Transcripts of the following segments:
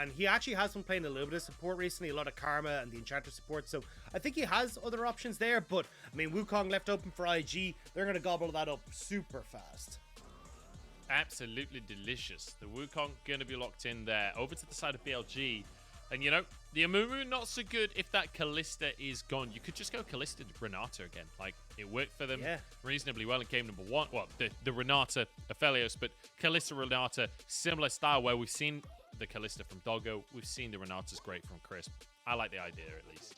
and he actually has been playing a little bit of support recently, a lot of Karma and the Enchanter support, so I think he has other options there, but I mean, Wukong left open for IG, they're going to gobble that up super fast. Absolutely delicious. The Wukong going to be locked in there. Over to the side of BLG. And, you know, the Amumu not so good if that Kalista is gone. You could just go Kalista to Renata again. Like, it worked for them reasonably well in game number 1. Well, the Renata Aphelios, but Kalista Renata, similar style where we've seen the Kalista from Doggo. We've seen the Renatas great from Crisp. I like the idea, at least.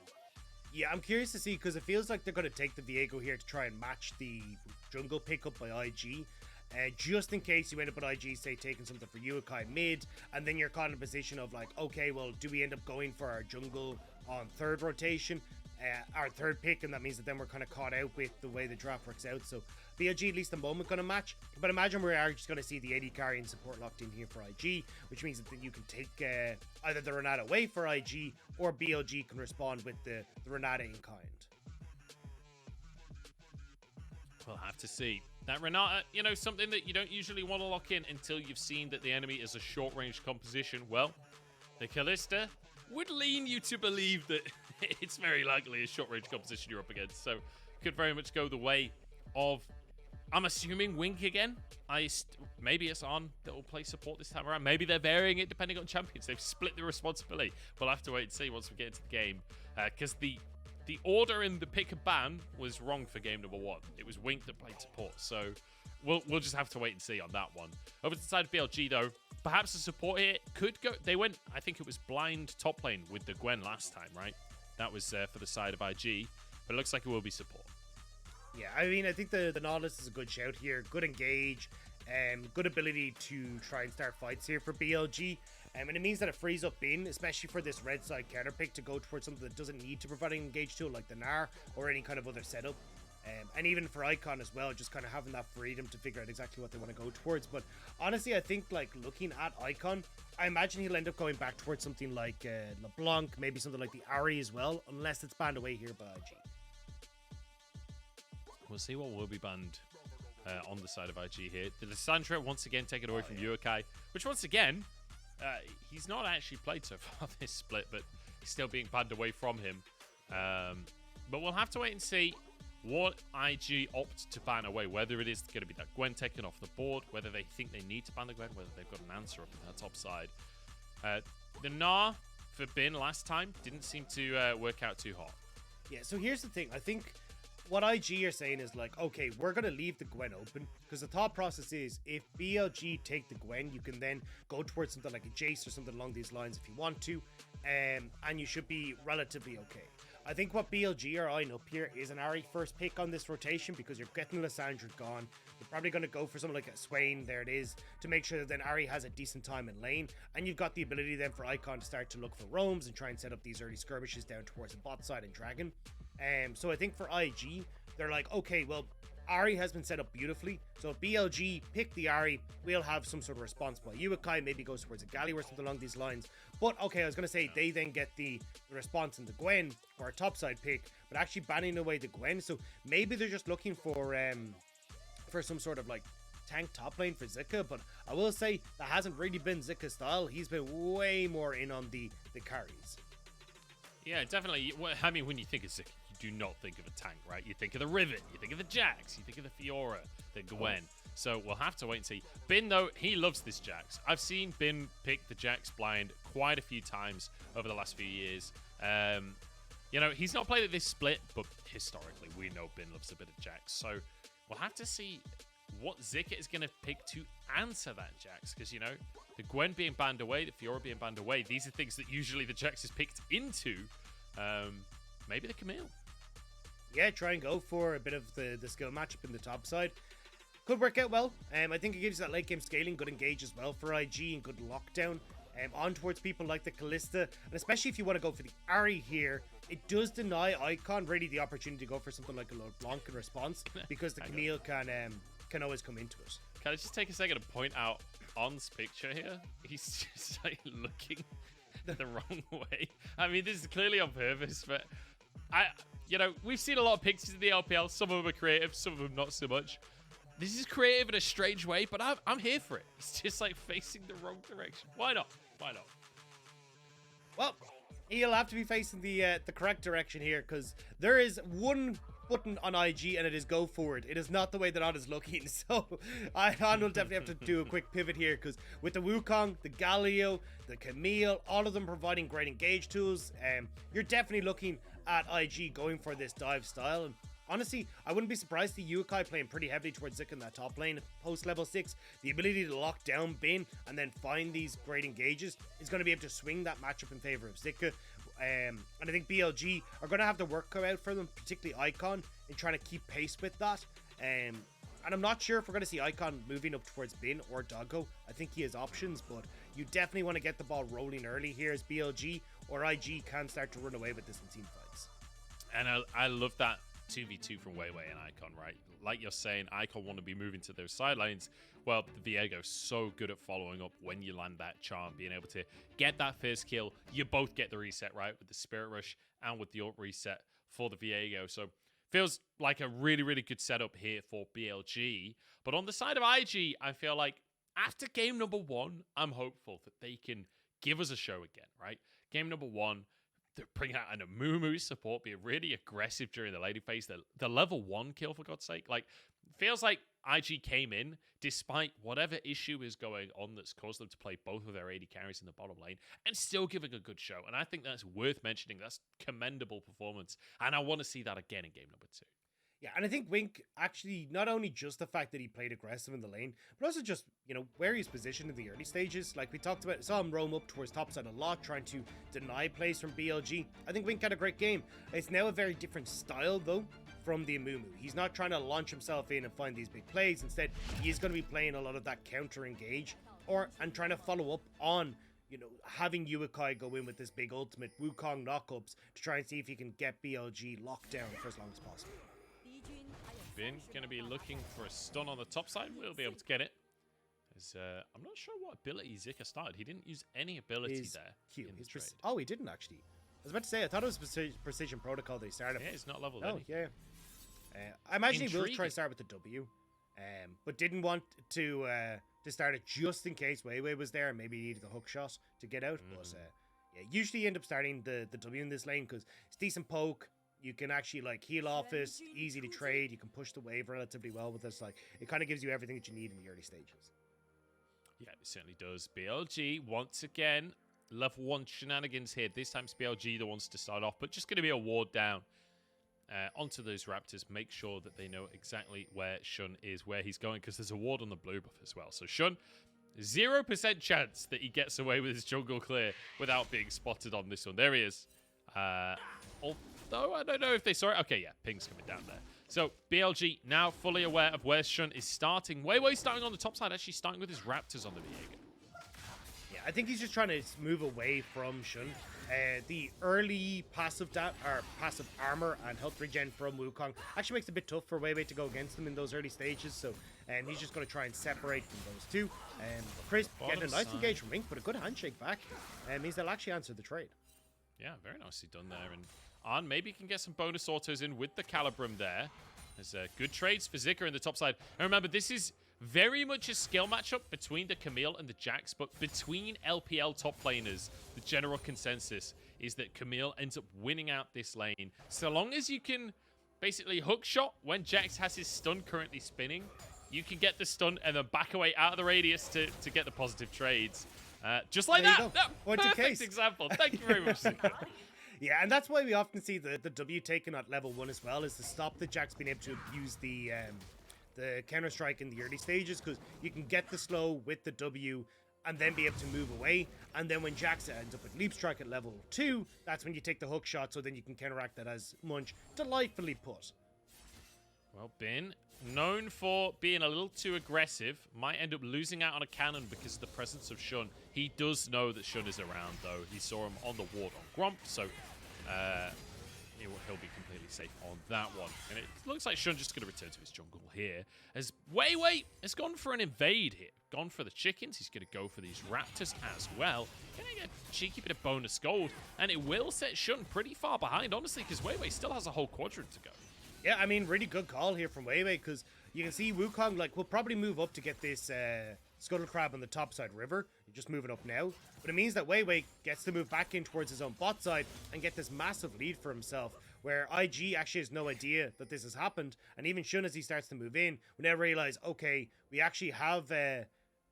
Yeah, I'm curious to see, because it feels like they're going to take the Viego here to try and match the jungle pickup by IG. Just in case you end up at IG, say, taking something for Yuekai mid, and then you're caught in a position of like, okay, well, do we end up going for our jungle on third rotation, our third pick, and that means that then we're kind of caught out with the way the draft works out. So BLG, at least the moment, going to match, but imagine we are just going to see the AD carry and support locked in here for IG, which means that you can take either the Renata away for IG, or BLG can respond with the Renata in kind. We'll have to see. That Renata, you know, something that you don't usually want to lock in until you've seen that the enemy is a short-range composition. Well, the Kalista would lean you to believe that it's very likely a short-range composition you're up against. So, could very much go the way of, I'm assuming, Wink again. Maybe it's on that will play support this time around. Maybe they're varying it depending on champions. They've split the responsibility. We'll have to wait and see once we get into the game. Because the order in the pick and ban was wrong for game number 1. It was Wink that played support, so we'll just have to wait and see on that one. Over to the side of BLG, though, perhaps the support here could go. They went, I think it was blind top lane with the Gwen last time, right? That was for the side of IG, but it looks like it will be support. Yeah, I mean, I think the Nautilus is a good shout here. Good engage, good ability to try and start fights here for BLG. And it means that it frees up Bin, especially for this red side counter pick, to go towards something that doesn't need to provide an engage tool like the Gnar or any kind of other setup. And even for Icon as well, just kind of having that freedom to figure out exactly what they want to go towards. But honestly, I think, like, looking at Icon, I imagine he'll end up going back towards something like LeBlanc, maybe something like the Ahri as well, unless it's banned away here by IG. We'll see what will be banned on the side of IG here. The Lissandra once again taken away from Yuekai, which once again, he's not actually played so far this split, but he's still being banned away from him. But we'll have to wait and see what IG opt to ban away, whether it is going to be that Gwen taken off the board, whether they think they need to ban the Gwen, whether they've got an answer up on their top side. The Gnar for Bin last time didn't seem to work out too hot. Yeah, so here's the thing. I think what IG are saying is like, okay, we're going to leave the Gwen open, because the thought process is if BLG take the Gwen, you can then go towards something like a Jace or something along these lines if you want to, and you should be relatively okay. I think what BLG are eyeing up here is an Ahri first pick on this rotation, because you're getting Lissandra gone. You're probably going to go for something like a Swain, there it is, to make sure that then Ahri has a decent time in lane, and you've got the ability then for Icon to start to look for roams and try and set up these early skirmishes down towards the bot side and Dragon. So I think for IG, they're like, okay, well, Ahri has been set up beautifully, so if BLG pick the Ahri, we'll have some sort of response by Yuekai, maybe goes towards a Galio or something along these lines. But okay, I was going to say, they then get the response in the Gwen for a topside pick, but actually banning away the Gwen, so maybe they're just looking for some sort of like tank top lane for Zika, but I will say that hasn't really been Zika's style. He's been way more in on the carries. Yeah, definitely. I mean, when you think of Zika, you do not think of a tank, right? You think of the Rivet, you think of the Jax, you think of the Fiora, the Gwen. So we'll have to wait and see. Bin, though, he loves this Jax. I've seen Bin pick the Jax blind quite a few times over the last few years. You know, he's not played at this split, but historically, we know Bin loves a bit of Jax. So we'll have to see what Zika is going to pick to answer that Jax. Because, you know, the Gwen being banned away, the Fiora being banned away, these are things that usually the Jax is picked into. Maybe the Camille. Yeah, try and go for a bit of the skill matchup in the top side. Could work out well. I think it gives you that late game scaling, good engage as well for IG, and good lockdown on towards people like the Kalista. And especially if you want to go for the Ahri here, it does deny Icon really the opportunity to go for something like a LeBlanc in response, because the Camille can always come into it. Can I just take a second to point out on this picture here, he's just like looking the wrong way. I mean, this is clearly on purpose, but you know, we've seen a lot of pictures of the LPL. Some of them are creative, some of them not so much. This is creative in a strange way, but I'm here for it. It's just like facing the wrong direction. Why not? Why not? Well, he'll have to be facing the correct direction here, because there is one button on IG and it is go forward. It is not the way that On is looking, so On will definitely have to do a quick pivot here, because with the Wukong, the Galio, the Camille, all of them providing great engage tools, you're definitely looking at IG going for this dive style. And honestly, I wouldn't be surprised to see Yuekai playing pretty heavily towards Zika in that top lane post level 6. The ability to lock down Bin and then find these great engages is going to be able to swing that matchup in favor of Zika. And I think BLG are going to have to work out for them, particularly Icon, in trying to keep pace with that. And I'm not sure if we're going to see Icon moving up towards Bin or Doggo. I think he has options, but you definitely want to get the ball rolling early here as BLG or IG can start to run away with this in team fights. And I love that 2v2 from WeiWei and Icon, right? Like you're saying, Icon want to be moving to those sidelines. Well, the Viego's so good at following up when you land that charm, being able to get that first kill. You both get the reset, right? With the Spirit Rush and with the ult reset for the Viego. So feels like a really, really good setup here for BLG. But on the side of IG, I feel like after game number 1, I'm hopeful that they can give us a show again, right? Game number 1, they're bringing out an Amumu support, being really aggressive during the lady phase. The level 1 kill, for God's sake. Like, feels like IG came in, despite whatever issue is going on that's caused them to play both of their AD carries in the bottom lane, and still giving a good show. And I think that's worth mentioning. That's commendable performance. And I want to see that again in game number 2. Yeah, and I think Wink actually, not only just the fact that he played aggressive in the lane, but also just, you know, where he's positioned in the early stages. Like we talked about, saw him roam up towards topside a lot, trying to deny plays from BLG. I think Wink had a great game. It's now a very different style, though, from the Amumu. He's not trying to launch himself in and find these big plays. Instead, he's going to be playing a lot of that counter engage, and trying to follow up on, you know, having Yuekai go in with this big ultimate Wukong knockups to try and see if he can get BLG locked down for as long as possible. Bin going to be looking for a stun on the top side. We'll be able to get it. As, I'm not sure what ability Zika started. He didn't use any ability His there. Q. Oh, he didn't actually. I was about to say, I thought it was Precision Protocol that he started. Yeah, it's not level. Oh, yeah. I imagine he will try to start with the W, but didn't want to start it just in case WeiWei was there and maybe he needed the hook shot to get out. But yeah, usually you end up starting the W in this lane because it's decent poke. You can actually like heal off it, easy to trade. You can push the wave relatively well with this. Like it kind of gives you everything that you need in the early stages. Yeah, it certainly does. BLG once again, level 1 shenanigans here. This time it's BLG that wants to start off, but just going to be a ward down onto those Raptors. Make sure that they know exactly where Shun is, where he's going, because there's a ward on the blue buff as well. So Shun, 0% chance that he gets away with his jungle clear without being spotted on this one. There he is. Although I don't know if they saw it. Okay, yeah, ping's coming down there. So BLG now fully aware of where Shun is starting. WeiWei starting on the top side, actually starting with his Raptors on the Viego. Yeah, I think he's just trying to move away from Shun. The early passive armor and health regen from Wukong actually makes it a bit tough for WeiWei to go against him in those early stages. So he's just going to try and separate from those two. Chris getting a nice engage from Wink, but a good handshake back means they'll actually answer the trade. Yeah, very nicely done there. And On maybe can get some bonus autos in with the Calibrum there. There's good trades for Zika in the top side. And remember, this is very much a skill matchup between the Camille and the Jax, but between LPL top laners, the general consensus is that Camille ends up winning out this lane. So long as you can basically hook shot when Jax has his stun currently spinning, you can get the stun and then back away out of the radius to get the positive trades. Just like that. No, perfect example. Thank you very much, Zika. Yeah, and that's why we often see the W taken at level 1 as well, is to stop the Jax being able to use the counter-strike in the early stages, because you can get the slow with the W and then be able to move away. And then when Jax ends up with Leap Strike at level 2, that's when you take the hook shot, so then you can counteract that, as Munch delightfully put. Well, Bin, known for being a little too aggressive, might end up losing out on a cannon because of the presence of Shun. He does know that Shun is around, though. He saw him on the ward on Gromp, so he'll be completely safe on that one. And it looks like Shun just going to return to his jungle here, as WeiWei has gone for an invade here. Gone for the chickens. He's going to go for these Raptors as well. Getting a cheeky bit of bonus gold, and it will set Shun pretty far behind, honestly, because WeiWei still has a whole quadrant to go. Yeah, I mean, really good call here from WeiWei, because you can see Wukong, like, will probably move up to get this Scuttle Crab on the top side river. You're just moving up now. But it means that WeiWei gets to move back in towards his own bot side and get this massive lead for himself, where IG actually has no idea that this has happened. And even Shun, as he starts to move in, we now realize, okay, we actually have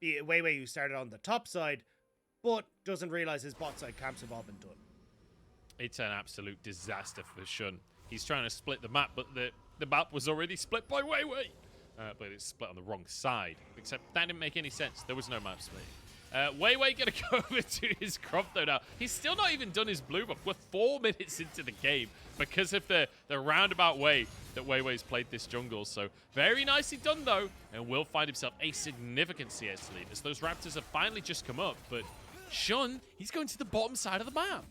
WeiWei who started on the top side, but doesn't realize his bot side camps have all been done. It's an absolute disaster for Shun. He's trying to split the map, but the map was already split by WeiWei. But it's split on the wrong side. Except that didn't make any sense. There was no map split. WeiWei gonna go over to his crop though now. He's still not even done his blue buff. We're 4 minutes into the game because of the roundabout way that WeiWei's played this jungle. So very nicely done though, and will find himself a significant CS lead as those Raptors have finally just come up. But Shun, he's going to the bottom side of the map.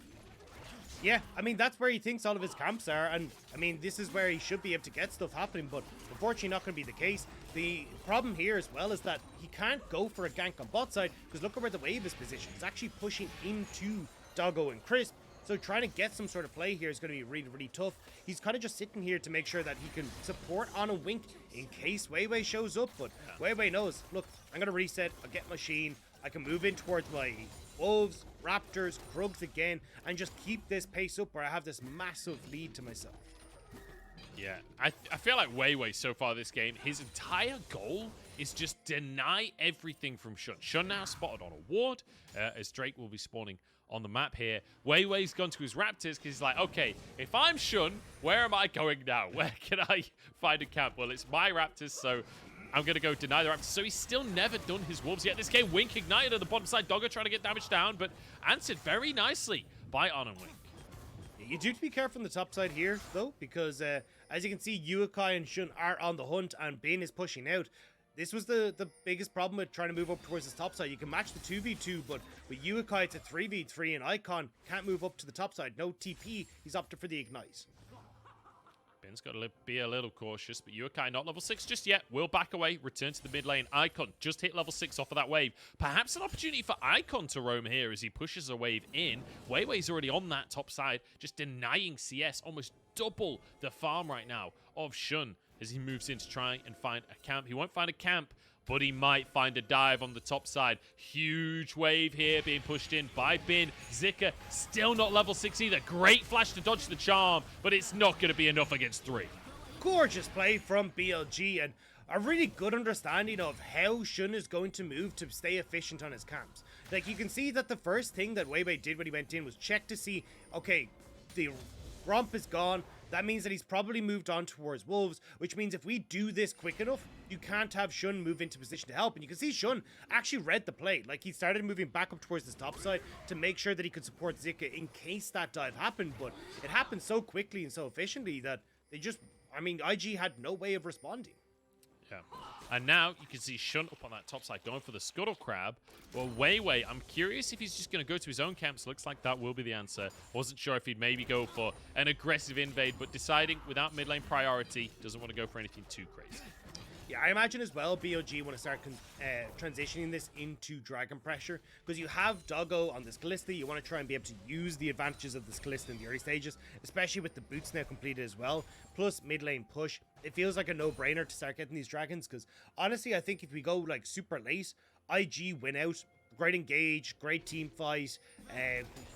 Yeah, I mean, that's where he thinks all of his camps are, and I mean, this is where he should be able to get stuff happening, but unfortunately not going to be the case. The problem here as well is that he can't go for a gank on bot side, because look at where the wave is positioned. It's actually pushing into Doggo and Crisp, so trying to get some sort of play here is going to be really, really tough. He's kind of just sitting here to make sure that he can support on a wink in case WeiWei shows up, but WeiWei knows, look, I'm going to reset, I'll get machine, I can move in towards my Wolves, Raptors, Krugs again, and just keep this pace up where I have this massive lead to myself. Yeah, I feel like WeiWei so far this game, his entire goal is just deny everything from Shun. Shun now spotted on a ward, as Drake will be spawning on the map here. WeiWei's gone to his Raptors because he's like, okay, if I'm Shun, where am I going now? Where can I find a camp? Well, it's my Raptors, so I'm going to go deny the Raptors. So he's still never done his Wolves yet. This game, Wink ignited at the bottom side. Doggo trying to get damage down, but answered very nicely by On and Wink. You do have to be careful on the top side here, though, because as you can see, Yuekai and Shun are on the hunt, and Bin is pushing out. This was the biggest problem with trying to move up towards the top side. You can match the 2v2, but with Yuekai, it's a 3v3, and Icon can't move up to the top side. No TP. He's opted for the Ignite. Bin's got to be a little cautious, but Yuekai not level 6 just yet. Will back away, return to the mid lane. Icon just hit level 6 off of that wave. Perhaps an opportunity for Icon to roam here as he pushes a wave in. WeiWei's already on that top side, just denying CS. Almost double the farm right now of Shun as he moves in to try and find a camp. He won't find a camp, but he might find a dive on the top side. Huge wave here being pushed in by Bin. Zika still not level 6 either. Great flash to dodge the charm, but it's not going to be enough against 3. Gorgeous play from BLG, and a really good understanding of how Shun is going to move to stay efficient on his camps. Like, you can see that the first thing that WeiWei did when he went in was check to see, okay, the romp is gone. That means that he's probably moved on towards Wolves, which means if we do this quick enough, you can't have Shun move into position to help. And you can see Shun actually read the play. Like, he started moving back up towards this top side to make sure that he could support Zika in case that dive happened. But it happened so quickly and so efficiently that they just, I mean, IG had no way of responding. Yeah. And now you can see Shun up on that top side going for the Scuttle Crab. Well, WeiWei, I'm curious if he's just going to go to his own camps. Looks like that will be the answer. Wasn't sure if he'd maybe go for an aggressive invade, but deciding without mid lane priority, doesn't want to go for anything too crazy. Yeah, I imagine as well BLG want to start transitioning this into Dragon Pressure, because you have Doggo on this Kalista. You want to try and be able to use the advantages of this Kalista in the early stages, especially with the boots now completed as well, plus mid lane push. It feels like a no-brainer to start getting these dragons, because honestly, I think if we go like super late, IG win out. Great engage, great team fight,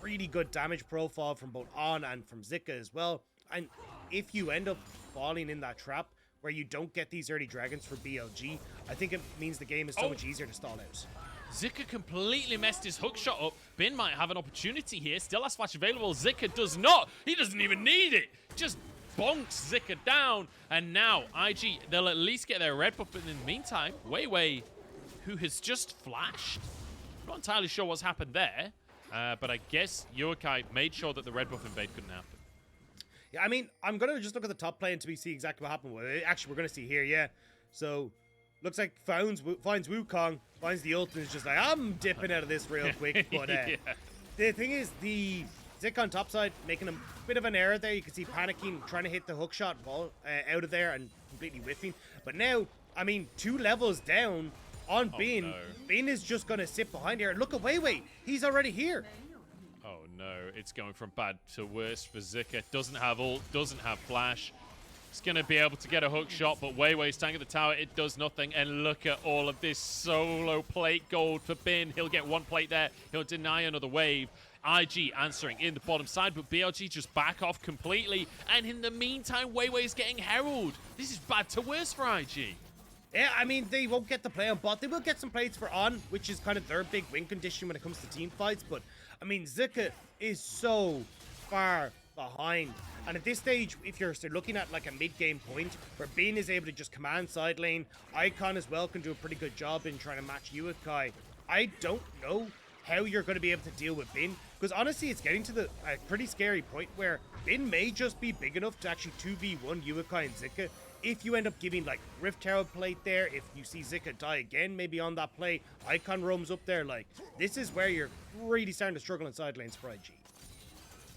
really good damage profile from both On and from Zika as well. And if you end up falling in that trap, where you don't get these early dragons for BLG, I think it means the game is so much easier to stall out. Zika completely messed his hook shot up. Bin might have an opportunity here. Still has flash available. Zika does not. He doesn't even need it. Just bonks Zika down. And now, IG, they'll at least get their red buff. But in the meantime, WeiWei, who has just flashed. I'm not entirely sure what's happened there. But I guess Yuekai made sure that the red buff invade couldn't happen. Yeah, I mean, I'm going to just look at the top plane to see exactly what happened. Well, actually, we're going to see here, yeah. So, looks like finds Wukong, finds the ult, and is just like, I'm dipping out of this real quick. But yeah. The thing is, the Zik on top side, making a bit of an error there. You can see panicking, trying to hit the hookshot ball out of there and completely whiffing. But now, I mean, 2 levels down on Bin. No. Bin is just going to sit behind here. Look at WeiWei. He's already here. Oh no, it's going from bad to worse for Zika. Doesn't have ult, doesn't have flash. He's going to be able to get a hook shot, but WeiWei's tanking the tower. It does nothing. And look at all of this solo plate gold for Bin. He'll get one plate there. He'll deny another wave. IG answering in the bottom side, but BLG just back off completely. And in the meantime, WeiWei is getting Herald. This is bad to worse for IG. Yeah, I mean, they won't get the play on bot. They will get some plates for on, which is kind of their big win condition when it comes to team fights. But, I mean, Zika is so far behind. And at this stage, if you're looking at like a mid-game point where Bin is able to just command side lane, Icon as well can do a pretty good job in trying to match Yuekai. I don't know how you're going to be able to deal with Bin, because honestly, it's getting to a pretty scary point where Bin may just be big enough to actually 2v1 Yuekai and Zika. If you end up giving like Rift Tower plate there, if you see Zika die again, maybe on that play, Icon roams up there, like, this is where you're really starting to struggle in side lanes for IG.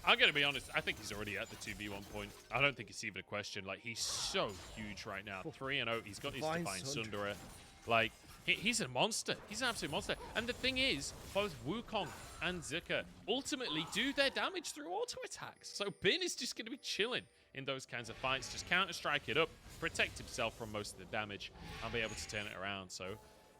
I'm going to be honest, I think he's already at the 2v1 point. I don't think it's even a question. Like, he's so huge right now. 3-0, he's got his Divine Sundera. Like, he's a monster. He's an absolute monster. And the thing is, both Wukong and Zika ultimately do their damage through auto attacks. So Bin is just going to be chilling in those kinds of fights. Just counter-strike it up, protect himself from most of the damage, and be able to turn it around. So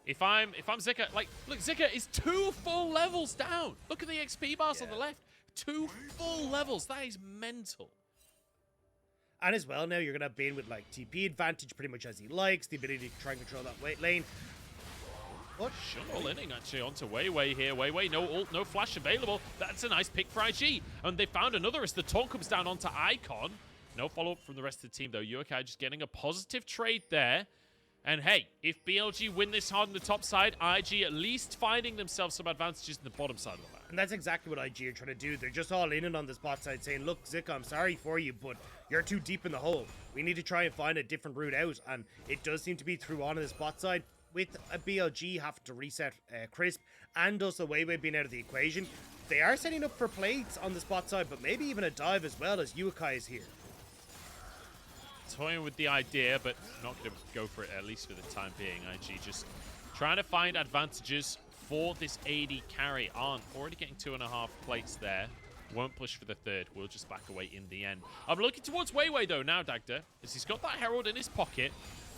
if I'm Zika, like, look, Zika is 2 full levels down. Look at the XP bars on the left. 2 full levels. That is mental. And as well, now you're going to have Bin with like TP advantage pretty much as he likes, the ability to try and control that weight lane. What? Shun all inning actually onto WeiWei here. WeiWei, no ult, no flash available. That's a nice pick for IG. And they found another as the taunt comes down onto Icon. No follow-up from the rest of the team though. Yuekai just getting a positive trade there. And hey, if BLG win this hard on the top side, IG at least finding themselves some advantages in the bottom side of the map. And that's exactly what IG are trying to do. They're just all in and on this bot side saying, look, Zika, I'm sorry for you, but you're too deep in the hole. We need to try and find a different route out. And it does seem to be through on this bot side, with a BLG having to reset Crisp and also WeiWei being out of the equation. They are setting up for plates on the spot side, but maybe even a dive as well as Yuekai is here. Toying with the idea, but not going to go for it, at least for the time being. IG just trying to find advantages for this AD carry on. Already getting 2.5 plates there. Won't push for the third. We'll just back away in the end. I'm looking towards WeiWei though now, Dagda, as he's got that Herald in his pocket.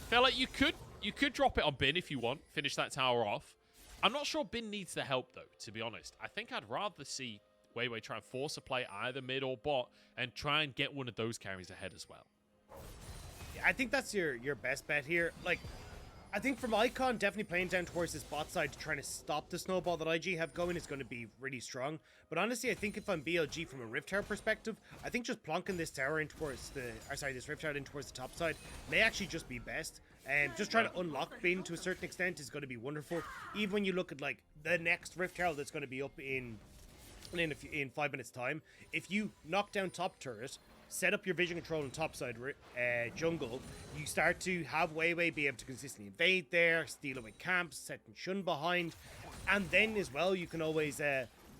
Felt like you could drop it on Bin if you want. Finish that tower off. I'm not sure Bin needs the help though, to be honest. I think I'd rather see WeiWei try and force a play either mid or bot and try and get one of those carries ahead as well. I think that's your best bet here. Like, I think from Icon, definitely playing down towards this bot side, trying to stop the snowball that IG have going is going to be really strong. But honestly, I think if I'm BLG from a Rift Tower perspective, I think just plonking this tower in towards the, this Rift Tower in towards the top side may actually just be best. And just trying to unlock Bin to a certain extent is going to be wonderful. Even when you look at like the next Rift Tower that's going to be up in 5 minutes time, if you knock down top turret, set up your vision control on topside jungle, you start to have WeiWei be able to consistently invade there, steal away camps, setting Shun behind, and then as well you can always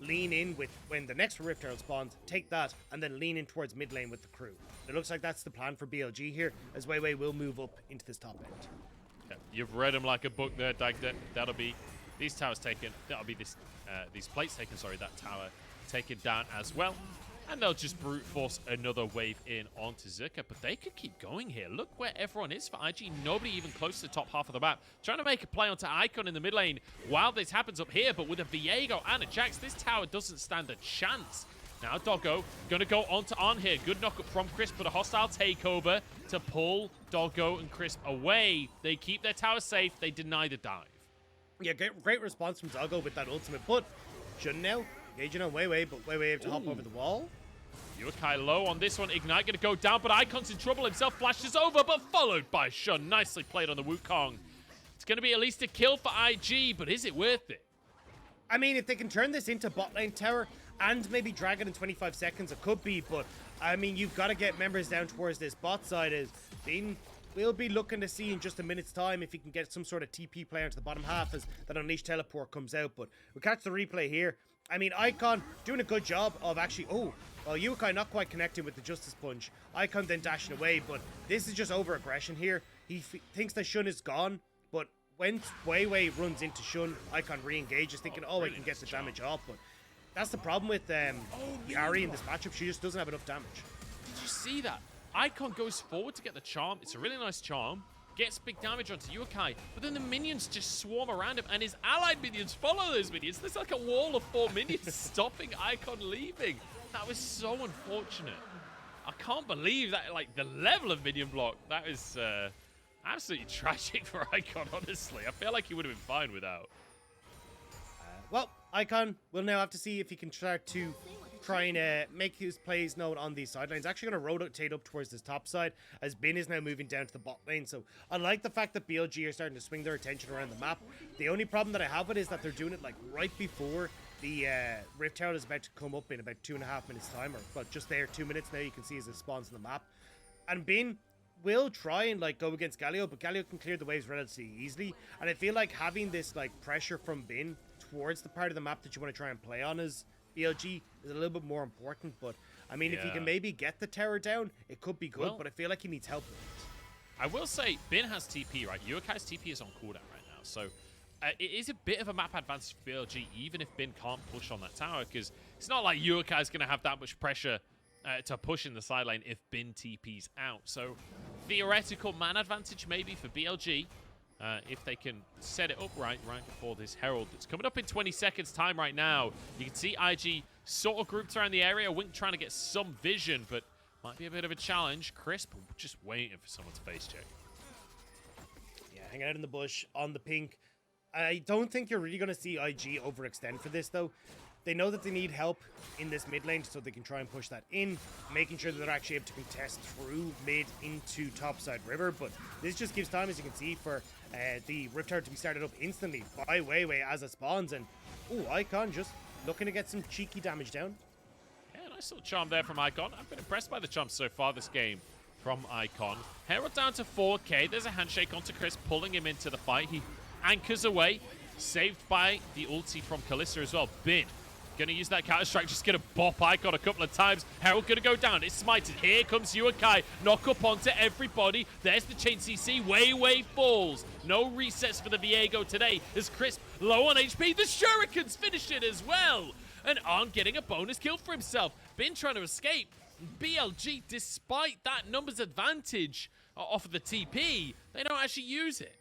lean in with when the next Rift Herald spawns, take that, and then lean in towards mid lane with the crew. It looks like that's the plan for BLG here, as WeiWei will move up into this top end. Yeah, you've read him like a book there, Dagda. That'll be these towers taken. That'll be this these plates taken. Sorry, that tower taken down as well. And they'll just brute force another wave in onto Zika. But they could keep going here. Look where everyone is for IG. Nobody even close to the top half of the map. Trying to make a play onto Icon in the mid lane while this happens up here. But with a Viego and a Jax, this tower doesn't stand a chance. Now Doggo going to go onto on here. Good knockup from Crisp, but a hostile takeover to pull Doggo and Crisp away. They keep their tower safe. They deny the dive. Yeah, great response from Doggo with that ultimate. But Shun now engaging on WeiWei, but WeiWei able to hop over the wall. Yuekai low on this one. Ignite going to go down, but Icon's in trouble himself. Flashes over, but followed by Shun. Nicely played on the Wukong. It's going to be at least a kill for IG, but is it worth it? I mean, if they can turn this into bot lane tower and maybe drag it in 25 seconds, it could be. But, I mean, you've got to get members down towards this bot side. We'll be looking to see in just a minute's time if he can get some sort of TP player into the bottom half as that Unleashed Teleport comes out. But we'll catch the replay here. I mean, Icon doing a good job of actually... Oh, well, Yuekai not quite connecting with the Justice Punch. Icon then dashing away, but this is just over-aggression here. He thinks that Shun is gone, but when WeiWei runs into Shun, Icon re-engages, thinking, oh, I can get the damage off. But that's the problem with Ahri in this matchup. She just doesn't have enough damage. Did you see that? Icon goes forward to get the charm. It's a really nice charm. Gets big damage onto Yuekai, but then the minions just swarm around him, and his allied minions follow those minions. There's like a wall of 4 minions stopping Icon leaving. That was so unfortunate. I can't believe that, like, the level of minion block. That is absolutely tragic for Icon, honestly. I feel like he would have been fine without. Well, Icon will now have to see if he can start to try and make his plays known on these sidelines. Actually going to rotate up towards this top side, as Bin is now moving down to the bot lane. So I like the fact that BLG are starting to swing their attention around the map. The only problem that I have with it is that they're doing it like right before the Rift Tower is about to come up in about 2.5 minutes time, or well, just there, 2 minutes now. You can see as it spawns on the map. And Bin will try and like go against Galio, but Galio can clear the waves relatively easily. And I feel like having this like pressure from Bin towards the part of the map that you want to try and play on as BLG is a little bit more important. But I mean, if he can maybe get the tower down, it could be good, but I feel like he needs help with it. I will say, Bin has TP, right? Yuekai's TP is on cooldown right now, so it is a bit of a map advantage for BLG, even if Bin can't push on that tower, because it's not like Yuekai's going to have that much pressure to push in the side lane if Bin TP's out. So theoretical man advantage maybe for BLG. If they can set it up right before this Herald that's coming up in 20 seconds time right now. You can see IG sort of grouped around the area. Wink trying to get some vision, but might be a bit of a challenge. Crisp just waiting for someone to face check. Yeah, hang out in the bush on the pink. I don't think you're really going to see IG overextend for this, though. They know that they need help in this mid lane, so they can try and push that in, making sure that they're actually able to contest through mid into topside river. But this just gives time, as you can see, for the Rift Tower to be started up instantly by WeiWei as it spawns. And, oh, Icon just looking to get some cheeky damage down. Yeah, nice little charm there from Icon. I've been impressed by the charm so far this game from Icon. Herald down to 4k. There's a handshake onto Chris, pulling him into the fight. He anchors away, saved by the ulti from Kalista as well. Bin gonna use that counter-strike, just gonna bop Icon a couple of times. Herald gonna go down, it's smited. Here comes Yuekai, knock up onto everybody. There's the chain CC, WeiWei falls. No resets for the Viego today, as Crisp low on HP. The Shurikens finish it as well. And Arn getting a bonus kill for himself. Bin trying to escape. BLG, despite that numbers advantage off of the TP, they don't actually use it.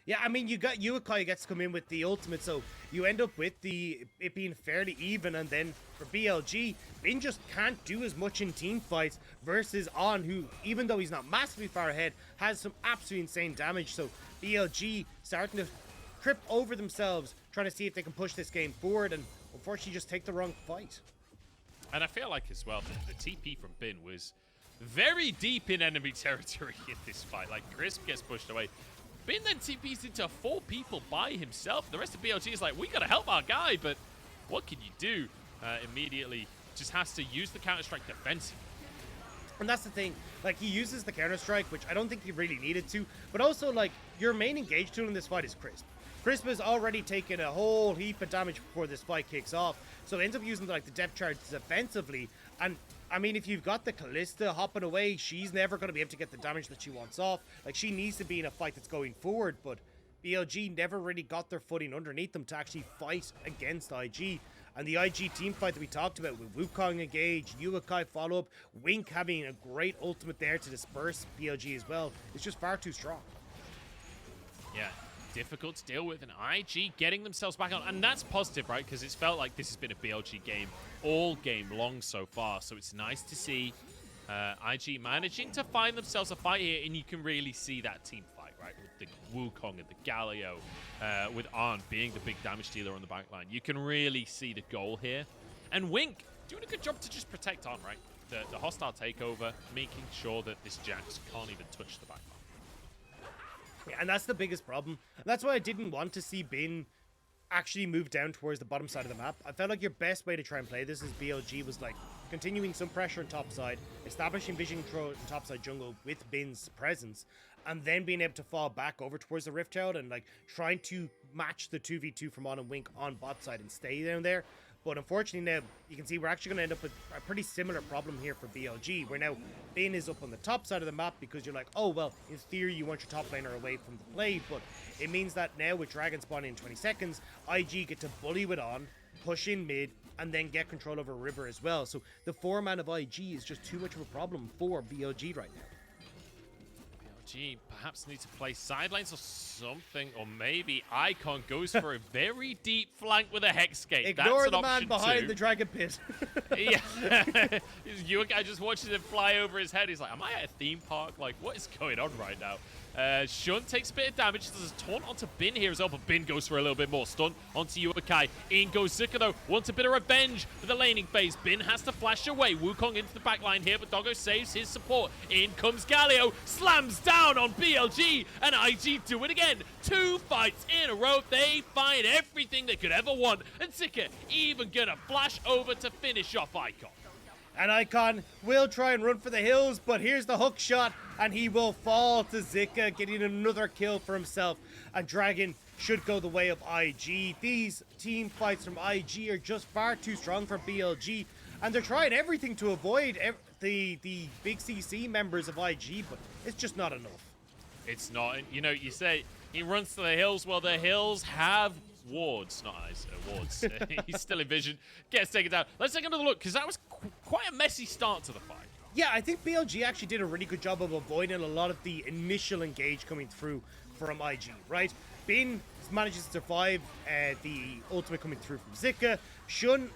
Yeah, I mean, you got Yuekai gets to come in with the ultimate, so you end up with it being fairly even, and then for BLG, Bin just can't do as much in team fights versus On, who, even though he's not massively far ahead, has some absolutely insane damage. So BLG starting to trip over themselves, trying to see if they can push this game forward, and unfortunately just take the wrong fight. And I feel like as well, the TP from Bin was very deep in enemy territory in this fight. Like, Crisp gets pushed away. Bin then TPs into 4 people by himself. The rest of BLG is like, we gotta help our guy, but what can you do? Immediately just has to use the Counter-Strike defensive. And that's the thing, like, he uses the Counter-Strike, which I don't think he really needed to, but also, like, your main engage tool in this fight is Crisp. Crisp has already taken a whole heap of damage before this fight kicks off, so ends up using, like, the depth charge defensively, and I mean, if you've got the Kalista hopping away, she's never going to be able to get the damage that she wants off. Like, she needs to be in a fight that's going forward, but BLG never really got their footing underneath them to actually fight against IG. And the IG team fight that we talked about with Wukong engage, Yuekai follow-up, Wink having a great ultimate there to disperse BLG as well, is just far too strong. Yeah, difficult to deal with, and IG getting themselves back on, and that's positive, right? Because it's felt like this has been a BLG game all game long so far, so it's nice to see IG managing to find themselves a fight here, and you can really see that team fight, right? With the Wukong and the Galio, with Arn being the big damage dealer on the backline. You can really see the goal here, and Wink doing a good job to just protect Arn, right? The hostile takeover, making sure that this Jax can't even touch the backline. Yeah, and that's the biggest problem. And that's why I didn't want to see Bin actually move down towards the bottom side of the map. I felt like your best way to try and play this as BLG was like continuing some pressure on top side, establishing vision control in top side jungle with Bin's presence, and then being able to fall back over towards the Rift Child and like trying to match the 2v2 from On and Wink on bot side and stay down there. But unfortunately now, you can see we're actually going to end up with a pretty similar problem here for BLG, where now Bin is up on the top side of the map because you're like, oh, well, in theory, you want your top laner away from the play, but it means that now with Dragon spawning in 20 seconds, IG get to bully with On, push in mid, and then get control over river as well. So the 4-man of IG is just too much of a problem for BLG right now. BLG perhaps need to play sidelines or something, or maybe Icon goes for a very deep flank with a Hexgate. Ignore That's the an man option behind too. the dragon pit. Yeah. Yuekai just watches it fly over his head. He's like, am I at a theme park? Like, what is going on right now? Shun takes a bit of damage. There's a taunt onto Bin here as well, but Bin goes for a little bit more. Stun onto Yuekai. In goes Zika, though. Wants a bit of revenge for the laning phase. Bin has to flash away. Wukong into the backline here, but Doggo saves his support. In comes Galio. Slams down on BLG, and IG do it again. 2 fights in a row. They find everything they could ever want, and Zika even gonna flash over to finish off Icon. And Icon will try and run for the hills, but here's the hook shot, and he will fall to Zika, getting another kill for himself. And Dragon should go the way of IG. These team fights from IG are just far too strong for BLG, and they're trying everything to avoid the big CC members of IG, but it's just not enough. It's not. You know, you say he runs to the hills. Well, the hills have wards, not eyes, wards. He's still in vision. Gets taken down. Let's take another look, because that was quite a messy start to the fight. Yeah, I think BLG actually did a really good job of avoiding a lot of the initial engage coming through from IG, right? Bin manages to survive the ultimate coming through from Zika. Shun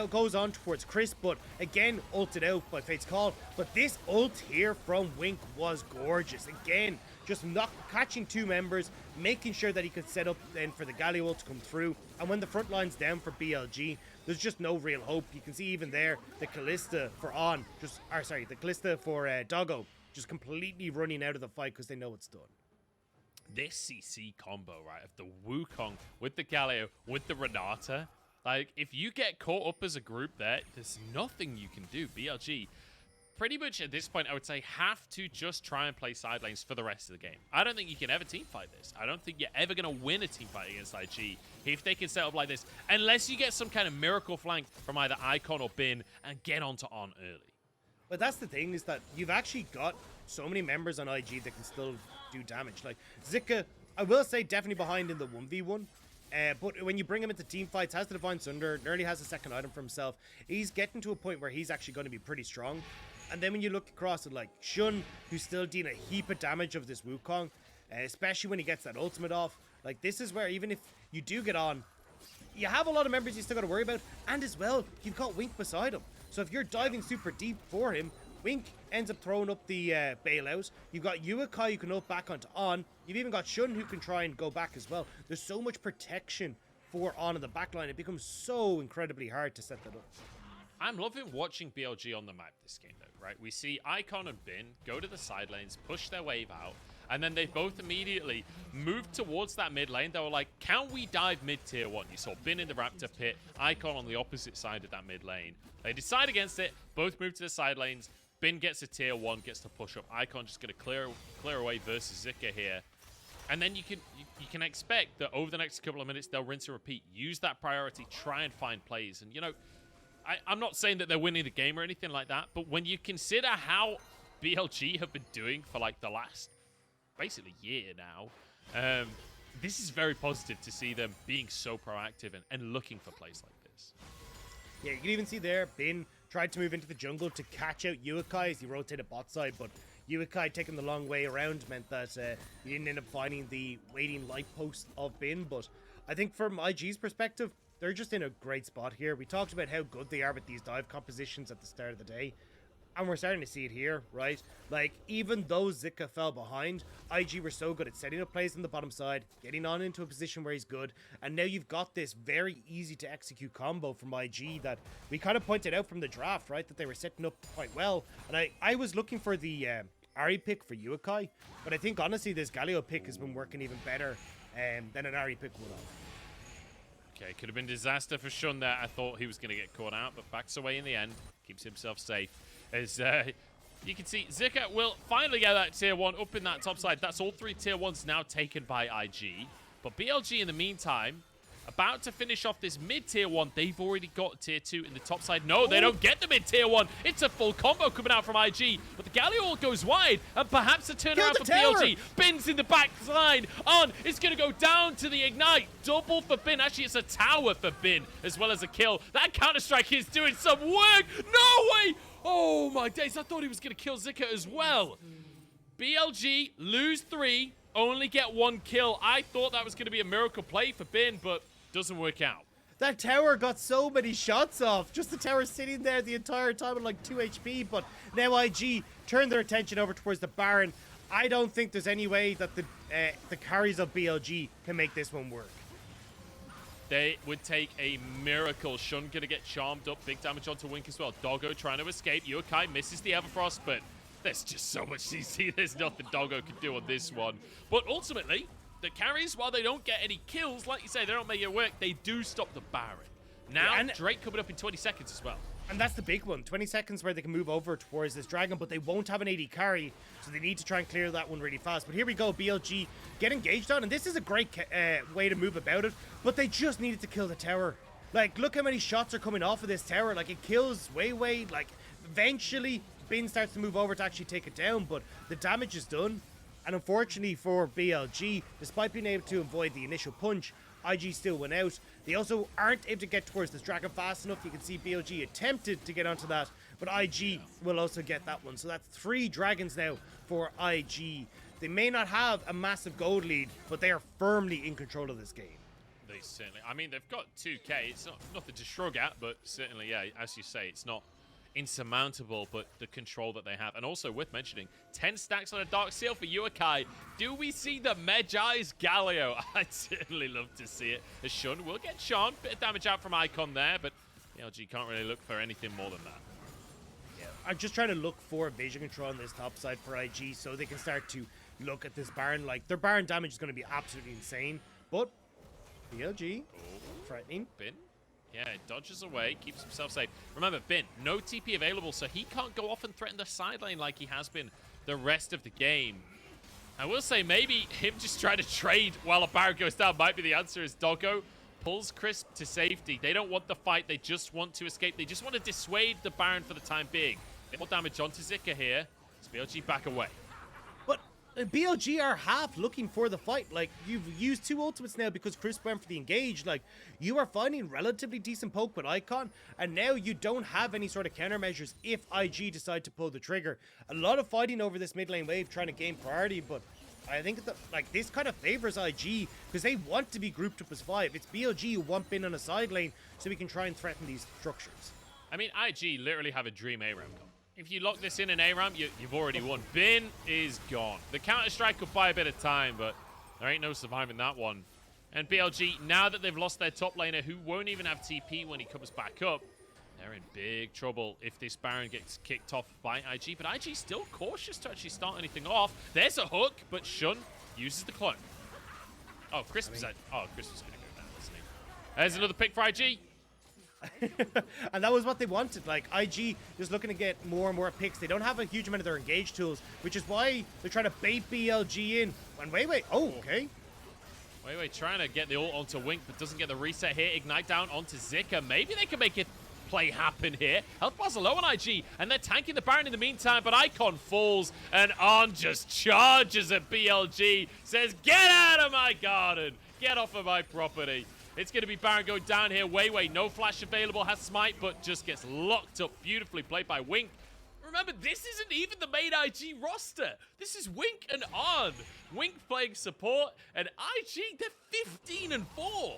goes on towards Chris, but again, ulted out by Fate's Call. But this ult here from Wink was gorgeous. Again, just catching 2 members, making sure that he could set up then for the Galio ult to come through. And when the front line's down for BLG, there's just no real hope. You can see even there, the Kalista for the Kalista for Doggo just completely running out of the fight because they know it's done. This CC combo, right, of the Wukong with the Galio, with the Renata, like, if you get caught up as a group there, there's nothing you can do. BLG, pretty much at this point, I would say, have to just try and play side lanes for the rest of the game. I don't think you can ever teamfight this. I don't think you're ever going to win a teamfight against IG if they can set up like this, unless you get some kind of miracle flank from either Icon or Bin and get onto On early. But that's the thing, is that you've actually got so many members on IG that can still do damage. Like, Zika, I will say, definitely behind in the 1v1. But when you bring him into team fights, has the Divine Sunder, nearly has a second item for himself. He's getting to a point where he's actually going to be pretty strong. And then when you look across at like Shun, who's still dealing a heap of damage of this Wukong, especially when he gets that ultimate off. Like, this is where even if you do get on, you have a lot of members you still got to worry about. And as well, you've got Wink beside him. So if you're diving super deep for him, Wink ends up throwing up the bailout. You've got Yuekai who can up back onto On. You've even got Shun who can try and go back as well. There's so much protection for On in the backline. It becomes so incredibly hard to set that up. I'm loving watching BLG on the map this game, though, right? We see Icon and Bin go to the side lanes, push their wave out, and then they both immediately moved towards that mid lane. They were like, can we dive mid tier 1? You saw Bin in the Raptor pit, Icon on the opposite side of that mid lane. They decide against it, both move to the side lanes. Bin gets a tier 1, gets to push up. Icon just going to clear away versus Zika here. And then you can expect that over the next couple of minutes, they'll rinse and repeat. Use that priority, try and find plays. And, you know, I'm not saying that they're winning the game or anything like that, but when you consider how BLG have been doing for, like, the last, basically, year now, this is very positive to see them being so proactive and looking for plays like this. Yeah, you can even see there, Bin tried to move into the jungle to catch out Yuekai as he rotated bot side, but Yuekai taking the long way around meant that he didn't end up finding the waiting light post of Bin. But I think from IG's perspective, they're just in a great spot here. We talked about how good they are with these dive compositions at the start of the day, and we're starting to see it here, right? Like, even though Zika fell behind, IG were so good at setting up plays on the bottom side, getting on into a position where he's good, and now you've got this very easy to execute combo from IG that we kind of pointed out from the draft, right? That they were setting up quite well. And I was looking for the Ahri pick for Yuekai, but I think honestly this Galio pick has been working even better than an Ahri pick would have. Okay, could have been disaster for Shun there. I thought he was going to get caught out, but backs away in the end. Keeps himself safe. As you can see, Zika will finally get that tier 1 up in that top side. That's all 3 tier 1s now taken by IG. But BLG in the meantime About to finish off this mid-tier 1. They've already got tier 2 in the top side. No, they don't get the mid-tier 1. It's a full combo coming out from IG. But the Galio goes wide. And perhaps a turnaround for BLG. Bin's in the back line. On. It's going to go down to the Ignite. Double for Bin. Actually, it's a tower for Bin as well as a kill. That Counter-Strike is doing some work. No way. Oh, my days. I thought he was going to kill Zika as well. BLG lose 3. Only get 1 kill. I thought that was going to be a miracle play for Bin, but doesn't work out. That tower got so many shots off. Just the tower sitting there the entire time with like 2 HP. But now IG turned their attention over towards the Baron. I don't think there's any way that the carries of BLG can make this one work. They would take a miracle. Shun going to get charmed up. Big damage onto Wink as well. Doggo trying to escape. Yuekai misses the Everfrost, but there's just so much CC. There's nothing Doggo can do on this one. But ultimately, the carries, while they don't get any kills, like you say, they don't make it work, they do stop the Baron. Now, yeah, Drake coming up in 20 seconds as well. And that's the big one. 20 seconds where they can move over towards this Dragon, but they won't have an AD carry, so they need to try and clear that one really fast. But here we go, BLG get engaged on, and this is a great way to move about it, but they just needed to kill the tower. Like, look how many shots are coming off of this tower. Like, it kills WeiWei. Like, eventually, Bin starts to move over to actually take it down, but the damage is done. And unfortunately for BLG, despite being able to avoid the initial punch, IG still went out. They also aren't able to get towards this Dragon fast enough. You can see BLG attempted to get onto that, but IG will also get that one. So that's 3 Dragons now for IG. They may not have a massive gold lead, but they are firmly in control of this game. They certainly, I mean, they've got 2K. It's nothing to shrug at, but certainly, yeah, as you say, it's not insurmountable, but the control that they have. And also worth mentioning, 10 stacks on a Dark Seal for Yuekai. Do we see the Medjai's Galio? I'd certainly love to see it. The Shun will get charmed. Bit of damage out from Icon there, but BLG can't really look for anything more than that. Yeah, I'm just trying to look for vision control on this top side for IG so they can start to look at this Baron. Like, their Baron damage is going to be absolutely insane, but BLG, threatening. Bin. Yeah, it dodges away, keeps himself safe. Remember, Bin, no TP available, so he can't go off and threaten the side lane like he has been the rest of the game. I will say maybe him just trying to trade while a Baron goes down might be the answer, as Doggo pulls Crisp to safety. They don't want the fight, they just want to escape. They just want to dissuade the Baron for the time being. More damage onto Zika here. BLG back away. But BLG are half looking for the fight. Like, you've used 2 ultimates now because Chris went for the engage. Like, you are finding relatively decent poke with Icon, and now you don't have any sort of countermeasures if IG decide to pull the trigger. A lot of fighting over this mid lane wave trying to gain priority, but I think that, like, this kind of favors IG because they want to be grouped up as 5. It's BLG who want Bin on a side lane so we can try and threaten these structures. I mean, IG literally have a dream ARAM comp. If you lock this in an ARAM, you've already won. Bin is gone. The Counter-Strike could buy a bit of time, but there ain't no surviving that one. And BLG, now that they've lost their top laner, who won't even have TP when he comes back up, they're in big trouble if this Baron gets kicked off by IG. But IG's still cautious to actually start anything off. There's a hook, but Shun uses the clone. Oh, Chris was going to go down, wasn't he? There's another pick for IG. And that was what they wanted. Like, IG is looking to get more and more picks. They don't have a huge amount of their engage tools, which is why they're trying to bait BLG in. And WeiWei, oh, okay. WeiWei trying to get the ult onto Wink, but doesn't get the reset here. Ignite down onto Zika. Maybe they can make it play happen here. Health bars are low on IG, and they're tanking the Baron in the meantime, but Icon falls, and On just charges at BLG. Says, get out of my garden. Get off of my property. It's going to be Baron going down here. WeiWei, no flash available, has smite, but just gets locked up. Beautifully played by Wink. Remember, this isn't even the main IG roster. This is Wink and On. Wink playing support, and IG, they're 15-4.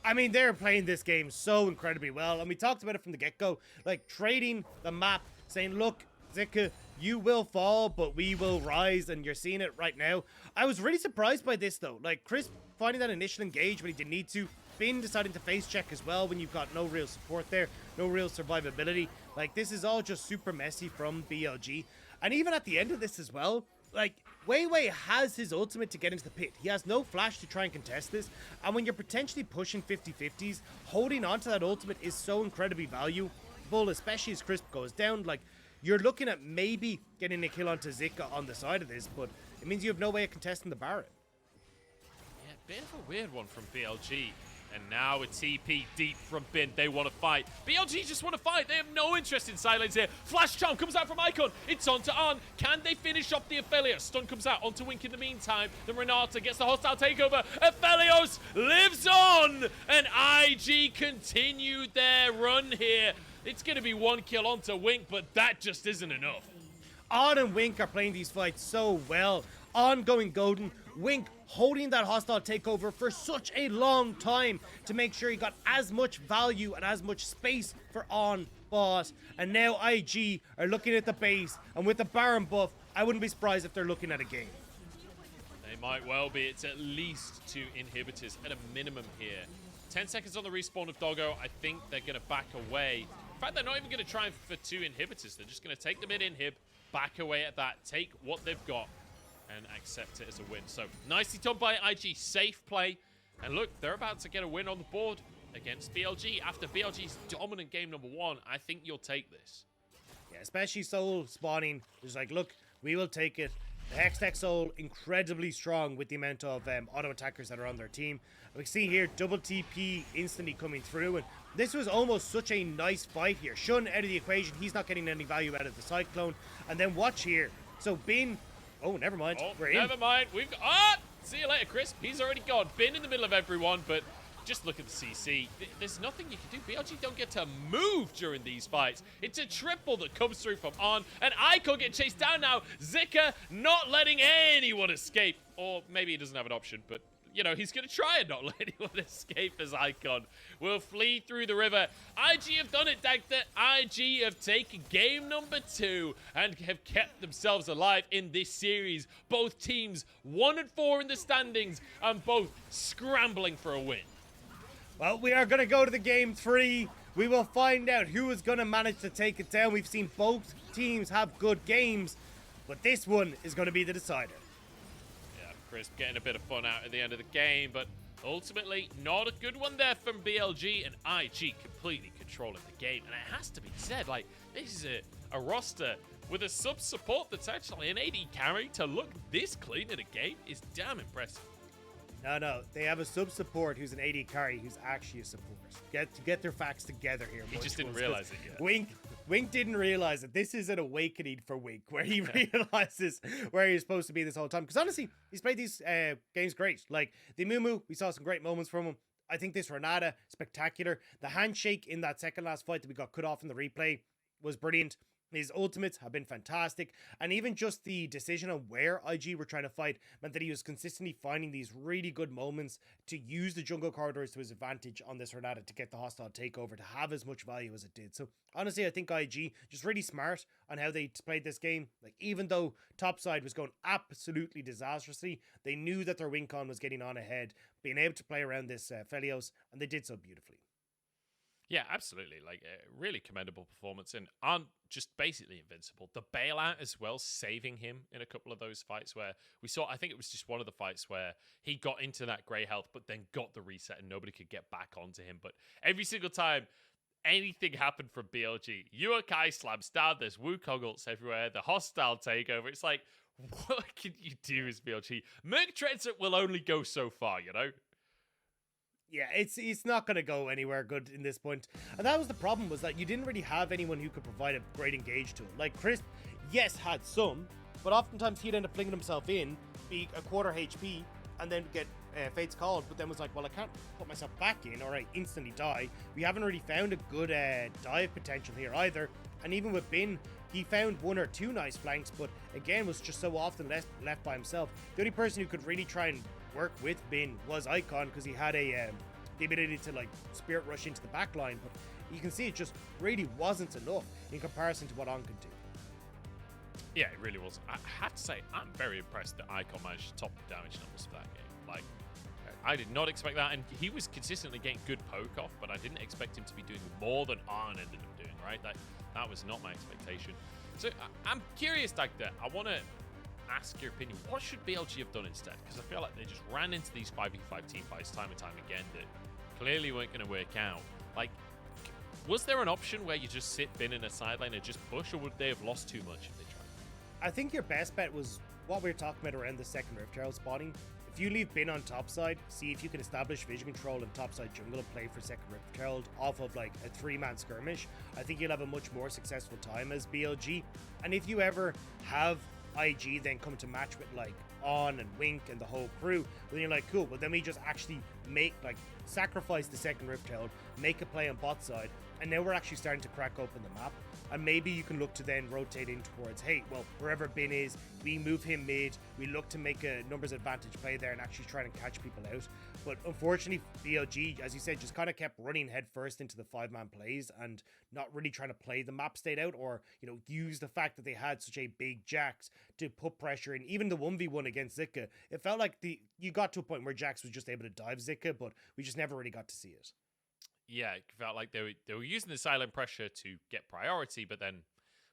I mean, they're playing this game so incredibly well, and we talked about it from the get-go. Like, trading the map, saying, look, Zika, you will fall, but we will rise, and you're seeing it right now. I was really surprised by this, though. Like, Chris finding that initial engage when he didn't need to. Bin deciding to face check as well when you've got no real support there, no real survivability. Like, this is all just super messy from BLG. And even at the end of this as well, like, WeiWei has his ultimate to get into the pit. He has no flash to try and contest this. And when you're potentially pushing 50-50s, holding on to that ultimate is so incredibly valuable, especially as Crisp goes down. Like, you're looking at maybe getting a kill onto Zika on the side of this, but it means you have no way of contesting the Baron. Yeah, bit of a weird one from BLG. And now a TP deep from Bin. They want to fight. BLG just want to fight. They have no interest in side lanes here. Flash charm comes out from Icon. It's on to On. Can they finish off the Aphelios? Stun comes out onto Wink in the meantime. Then Renata gets the hostile takeover. Aphelios lives on. And IG continued their run here. It's going to be 1 kill onto Wink, but that just isn't enough. On and Wink are playing these fights so well. On going golden. Wink holding that hostile takeover for such a long time to make sure he got as much value and as much space for On bot. And now IG are looking at the base, and with the Baron buff, I wouldn't be surprised if they're looking at a game. They might well be. It's at least 2 inhibitors at a minimum here. 10 seconds on the respawn of Doggo. I think they're going to back away. In fact, they're not even going to try for 2 inhibitors. They're just going to take the mid inhib, back away at that, take what they've got, and accept it as a win. So, nicely done by IG. Safe play. And look, they're about to get a win on the board against BLG. After BLG's dominant game number 1, I think you'll take this. Yeah, especially Soul spawning. It's like, look, we will take it. The Hextech Soul, incredibly strong with the amount of auto attackers that are on their team. We see here, double TP instantly coming through. And this was almost such a nice fight here. Shun out of the equation. He's not getting any value out of the Cyclone. And then watch here. So Bin... Oh, never mind. Oh, We're in. never mind. We've got... Ah! See you later, Chris. He's already gone. Bin in the middle of everyone, but just look at the CC. There's nothing you can do. BLG don't get to move during these fights. It's a triple that comes through from On, and Icon get chased down now. Zika not letting anyone escape. Or maybe he doesn't have an option, but... You know, he's going to try and not let anyone escape as Icon will flee through the river. IG have done it, Dagda. IG have taken game number 2 and have kept themselves alive in this series. Both teams 1 and 4 in the standings and both scrambling for a win. Well, we are going to go to the game 3. We will find out who is going to manage to take it down. We've seen both teams have good games, but this one is going to be the decider. Crisp getting a bit of fun out at the end of the game, but ultimately not a good one there from BLG, and IG completely controlling the game. And it has to be said, like, this is a roster with a sub support that's actually an AD carry. To look this clean in a game is damn impressive. No, they have a sub support who's an AD carry who's actually a support. Get their facts together here. He just didn't realize it yet. Wink didn't realize it. This is an awakening for Wink, where he realizes where he's supposed to be this whole time. Because honestly, he's played these games great. Like the Mumu, we saw some great moments from him. I think this Renata, spectacular. The handshake in that second last fight that we got cut off in the replay was brilliant. His ultimates have been fantastic, and even just the decision on where IG were trying to fight meant that he was consistently finding these really good moments to use the jungle corridors to his advantage on this Renata to get the hostile takeover, to have as much value as it did. So honestly, I think IG just really smart on how they played this game. Like, even though topside was going absolutely disastrously, they knew that their win con was getting on ahead, being able to play around this Aphelios, and they did so beautifully. Yeah, absolutely. Like, a really commendable performance, and aren't just basically invincible. The bailout as well, saving him in a couple of those fights where we saw, I think it was just one of the fights where he got into that grey health, but then got the reset and nobody could get back onto him. But every single time anything happened from BLG, Yuekai slams down, there's Wukong ults everywhere, the hostile takeover. It's like, what can you do as BLG? Merc Transit will only go so far, you know? Yeah, it's not going to go anywhere good in this point. And that was the problem, was that you didn't really have anyone who could provide a great engage to him. Like, Chris, yes, had some, but oftentimes he'd end up flinging himself in, be a quarter HP, and then get Fate's called, but then was like, well, I can't put myself back in or I instantly die. We haven't really found a good dive potential here either. And even with Bin, he found 1 or 2 nice flanks, but again, was just so often left by himself. The only person who could really try and work with Bin was Icon, because he had the ability to like spirit rush into the back line, but you can see it just really wasn't enough in comparison to what On could do. Yeah, it really was. I have to say, I'm very impressed that Icon managed to top the damage numbers for that game. Like, I did not expect that, and he was consistently getting good poke off, but I didn't expect him to be doing more than On ended up doing, right? That was not my expectation. So I'm curious, Dagda, I want to ask your opinion. What should BLG have done instead? Because I feel like they just ran into these 5v5 team fights time and time again that clearly weren't going to work out. Like, was there an option where you just sit Bin in a sideline and just push, or would they have lost too much if they tried? I think your best bet was what we were talking about around the second Rift Herald spawning. If if you leave Bin on top side, see if you can establish vision control and top side jungle and play for second Rift Herald off of like a 3-man skirmish, I think you'll have a much more successful time as BLG. And if you ever have IG then come to match with like On and Wink and the whole crew, then you're like, cool, well then we just actually make like sacrifice the second Rift Herald, make a play on bot side, and now we're actually starting to crack open the map. And maybe you can look to then rotate in towards, hey, well, wherever Bin is, we move him mid, we look to make a numbers advantage play there and actually try and catch people out. But unfortunately, BLG, as you said, just kind of kept running head first into the 5-man plays and not really trying to play the map state out, or, you know, use the fact that they had such a big Jax to put pressure in. Even the 1v1 against Zika, it felt like you got to a point where Jax was just able to dive Zika, but we just never really got to see it. Yeah, it felt like they were using the silent pressure to get priority, but then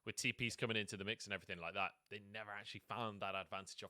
with TPs coming into the mix and everything like that, they never actually found that advantage off